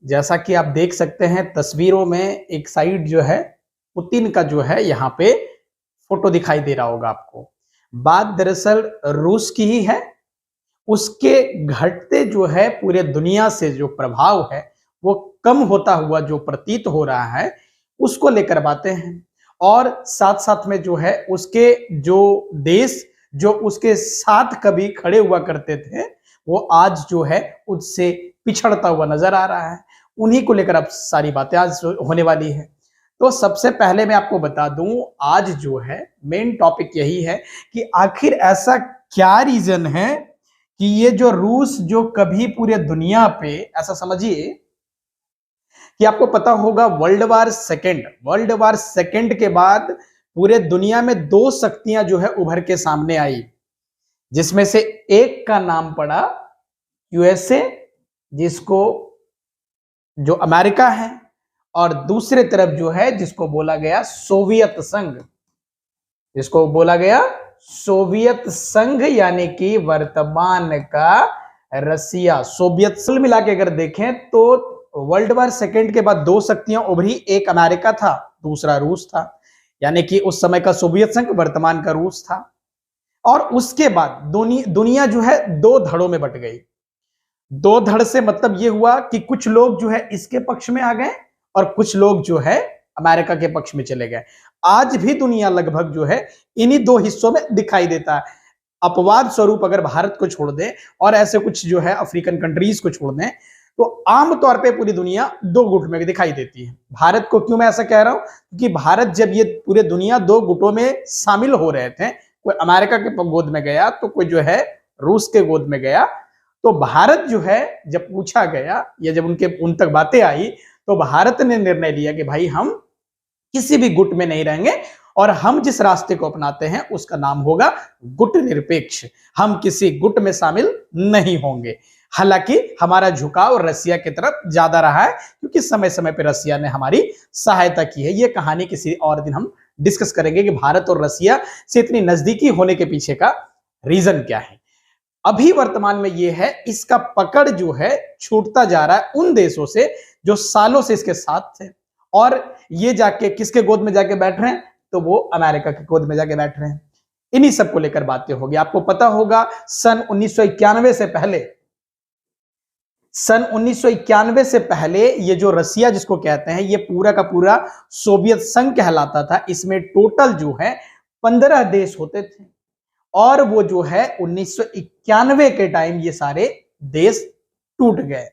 जैसा कि आप देख सकते हैं तस्वीरों में, एक साइड जो है पुतिन का जो है यहाँ पे फोटो दिखाई दे रहा होगा आपको। बात दरअसल रूस की ही है। उसके घटते जो है पूरे दुनिया से जो प्रभाव है वो कम होता हुआ जो प्रतीत हो रहा है, उसको लेकर बातें हैं। और साथ साथ में जो है उसके जो देश जो उसके साथ कभी खड़े हुआ करते थे, वो आज जो है उससे पिछड़ता हुआ नजर आ रहा है। उन्हीं को लेकर अब सारी बातें आज होने वाली है। तो सबसे पहले मैं आपको बता दूं, आज जो है मेन टॉपिक यही है कि आखिर ऐसा क्या रीजन है कि ये जो रूस जो कभी पूरे दुनिया पे, ऐसा समझिए कि आपको पता होगा वर्ल्ड वार सेकेंड के बाद पूरे दुनिया में दो शक्तियां जो है उभर के सामने आई, जिसमें से एक का नाम पड़ा यूएसए, जिसको जो अमेरिका है, और दूसरे तरफ जो है जिसको बोला गया सोवियत संघ, जिसको बोला गया सोवियत संघ, यानी कि वर्तमान का रसिया। सोवियत संघ मिला के अगर देखें तो वर्ल्ड वार सेकेंड के बाद दो शक्तियां उभरी, एक अमेरिका था, दूसरा रूस था, यानी कि उस समय का सोवियत संघ, वर्तमान का रूस था। और उसके बाद दुनिया जो है दो धड़ों में बट गई। दो धड़ से मतलब यह हुआ कि कुछ लोग जो है इसके पक्ष में आ गए और कुछ लोग जो है अमेरिका के पक्ष में चले गए। आज भी दुनिया लगभग जो है इन्हीं दो हिस्सों में दिखाई देता है। अपवाद स्वरूप अगर भारत को छोड़ दें और ऐसे कुछ जो है अफ्रीकन कंट्रीज को छोड़ दें, तो आमतौर पे पूरी दुनिया दो गुट में दिखाई देती है। भारत को क्यों मैं ऐसा कह रहा हूं, क्योंकि भारत जब ये पूरे दुनिया दो गुटों में शामिल हो रहे थे, कोई अमेरिका के गोद में गया तो कोई जो है रूस के गोद में गया, तो भारत जो है जब पूछा गया या जब उन तक बातें आई, तो भारत ने निर्णय लिया कि भाई हम किसी भी गुट में नहीं रहेंगे और हम जिस रास्ते को अपनाते हैं उसका नाम होगा गुट निरपेक्ष। हम किसी गुट में शामिल नहीं होंगे। हालांकि हमारा झुकाव रसिया की तरफ ज्यादा रहा है, क्योंकि समय समय पर रसिया ने हमारी सहायता की है। ये कहानी किसी और दिन हम डिस्कस करेंगे कि भारत और रसिया से इतनी नजदीकी होने के पीछे का रीजन क्या है। अभी वर्तमान में ये है, इसका पकड़ जो है छूटता जा रहा है उन देशों से जो सालों से इसके साथ थे, और ये जाके किसके गोद में जाके बैठ रहे हैं, तो वो अमेरिका के गोद में जाके बैठ रहे हैं। इन्हीं सब को लेकर बातें होगी। आपको पता होगा सन 1991 से पहले ये जो रसिया जिसको कहते हैं, ये पूरा का पूरा सोवियत संघ कहलाता था। इसमें टोटल जो है 15 देश होते थे, और वो जो है 1991 के टाइम ये सारे देश टूट गए।